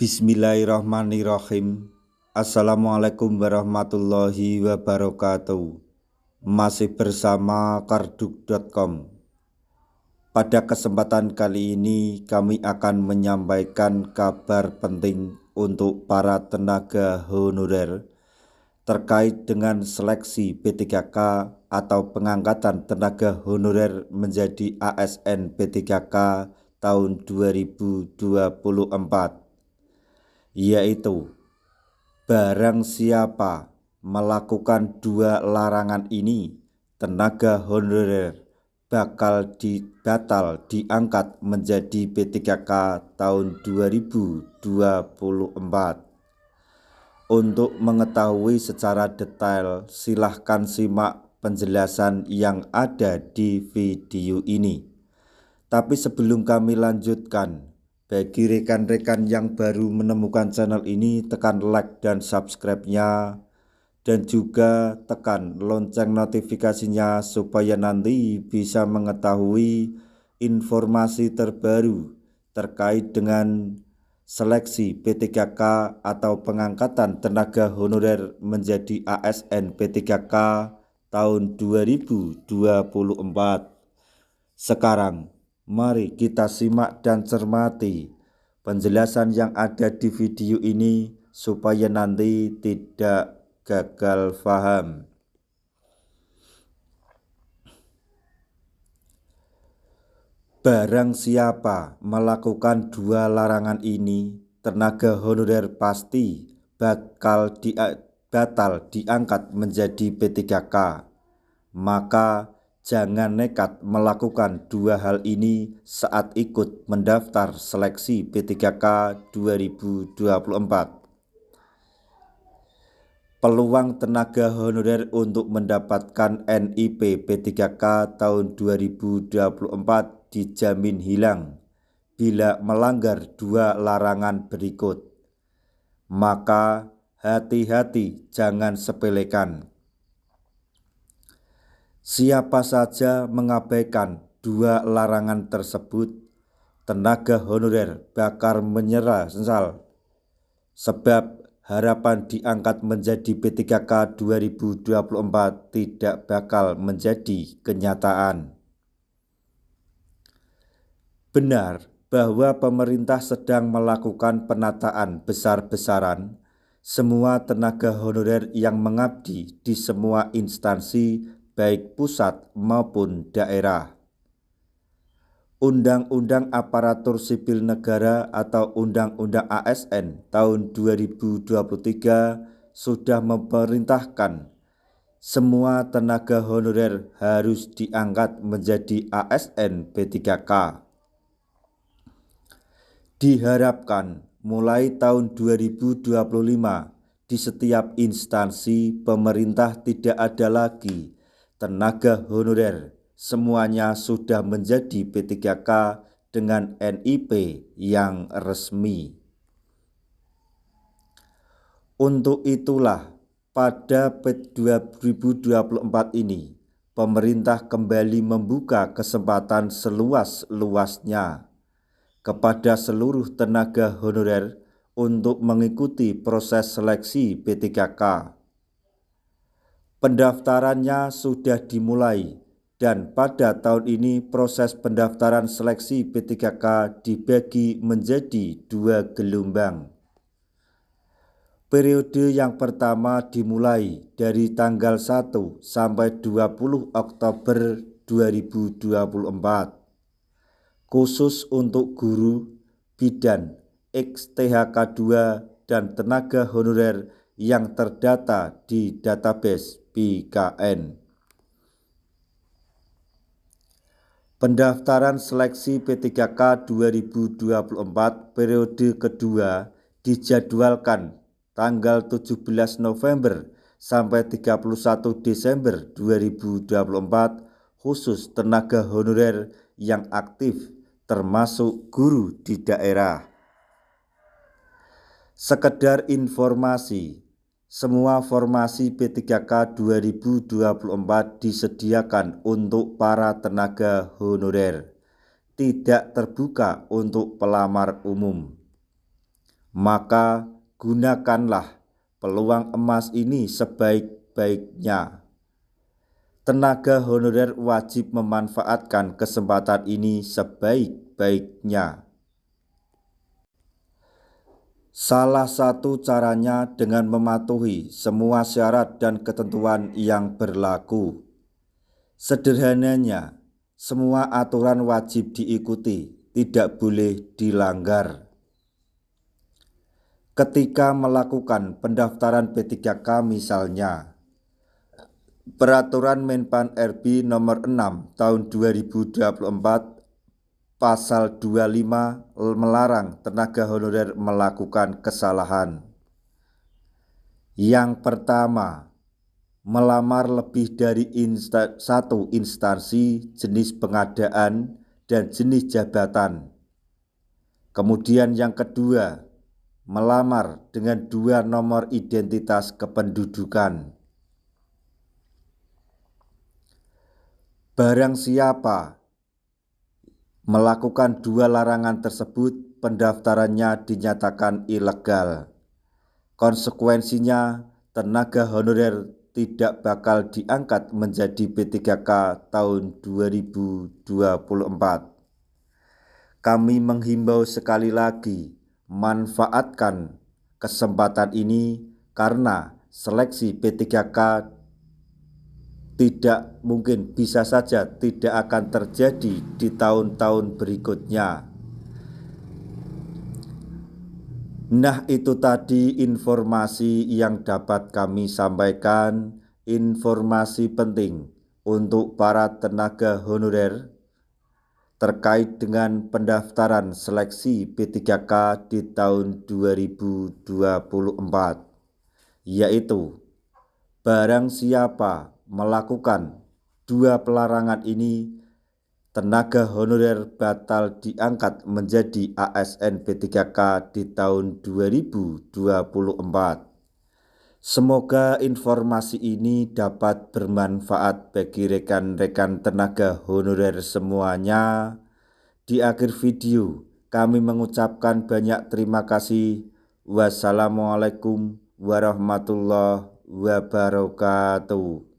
Bismillahirrahmanirrahim. Assalamualaikum warahmatullahi wabarakatuh. Masih bersama karduk.com. Pada kesempatan kali ini kami akan menyampaikan kabar penting untuk para tenaga honorer terkait dengan seleksi P3K atau pengangkatan tenaga honorer menjadi ASN P3K tahun 2024, yaitu barang siapa melakukan dua larangan ini, tenaga honorer bakal diangkat menjadi P3K tahun 2024. Untuk mengetahui secara detail, silahkan simak penjelasan yang ada di video ini. Tapi sebelum kami lanjutkan, bagi rekan-rekan yang baru menemukan channel ini, tekan like dan subscribe-nya, dan juga tekan lonceng notifikasinya supaya nanti bisa mengetahui informasi terbaru terkait dengan seleksi P3K atau pengangkatan tenaga honorer menjadi ASN P3K tahun 2024. Sekarang mari kita simak dan cermati penjelasan yang ada di video ini supaya nanti tidak gagal paham. Barang siapa melakukan dua larangan ini, tenaga honorer pasti batal diangkat menjadi P3K. Maka jangan nekat melakukan dua hal ini saat ikut mendaftar seleksi P3K 2024. Peluang tenaga honorer untuk mendapatkan NIP P3K tahun 2024 dijamin hilang bila melanggar dua larangan berikut. Maka hati-hati, jangan sepelekan. Siapa saja mengabaikan dua larangan tersebut, tenaga honorer bakal menyesal, sebab harapan diangkat menjadi P3K 2024 tidak bakal menjadi kenyataan. Benar bahwa pemerintah sedang melakukan penataan besar-besaran semua tenaga honorer yang mengabdi di semua instansi baik pusat maupun daerah. Undang-Undang Aparatur Sipil Negara atau Undang-Undang ASN tahun 2023 sudah memerintahkan semua tenaga honorer harus diangkat menjadi ASN P3K. Diharapkan mulai tahun 2025 di setiap instansi pemerintah tidak ada lagi tenaga honorer, semuanya sudah menjadi P3K dengan NIP yang resmi. Untuk itulah pada 2024 ini pemerintah kembali membuka kesempatan seluas-luasnya kepada seluruh tenaga honorer untuk mengikuti proses seleksi P3K. Pendaftarannya sudah dimulai dan pada tahun ini proses pendaftaran seleksi P3K dibagi menjadi dua gelombang. Periode yang pertama dimulai dari tanggal 1 sampai 20 Oktober 2024. Khusus untuk guru, bidan, XTHK 2 dan tenaga honorer yang terdata di database BKN. Pendaftaran seleksi P3K 2024 periode kedua dijadwalkan tanggal 17 November sampai 31 Desember 2024 khusus tenaga honorer yang aktif termasuk guru di daerah. Sekedar informasi, semua formasi P3K 2024 disediakan untuk para tenaga honorer, tidak terbuka untuk pelamar umum. Maka gunakanlah peluang emas ini sebaik-baiknya. Tenaga honorer wajib memanfaatkan kesempatan ini sebaik-baiknya. Salah satu caranya dengan mematuhi semua syarat dan ketentuan yang berlaku. Sederhananya, semua aturan wajib diikuti, tidak boleh dilanggar. Ketika melakukan pendaftaran P3K misalnya, Peraturan Menpan RB nomor 6 tahun 2024 pasal 25 melarang tenaga honorer melakukan kesalahan. Yang pertama, melamar lebih dari satu instansi, jenis pengadaan, dan jenis jabatan. Kemudian yang kedua, melamar dengan 2 nomor identitas kependudukan. Barang siapa melakukan 2 larangan tersebut, pendaftarannya dinyatakan ilegal. Konsekuensinya, tenaga honorer tidak bakal diangkat menjadi P3K tahun 2024. Kami menghimbau sekali lagi, manfaatkan kesempatan ini karena seleksi P3K tidak mungkin, bisa saja tidak akan terjadi di tahun-tahun berikutnya. Nah, itu tadi informasi yang dapat kami sampaikan, informasi penting untuk para tenaga honorer terkait dengan pendaftaran seleksi P3K di tahun 2024, yaitu barang siapa melakukan 2 pelarangan ini, tenaga honorer batal diangkat menjadi ASN P3K di tahun 2024. Semoga informasi ini dapat bermanfaat bagi rekan-rekan tenaga honorer semuanya. Di akhir video, kami mengucapkan banyak terima kasih. Wassalamualaikum warahmatullahi wabarakatuh.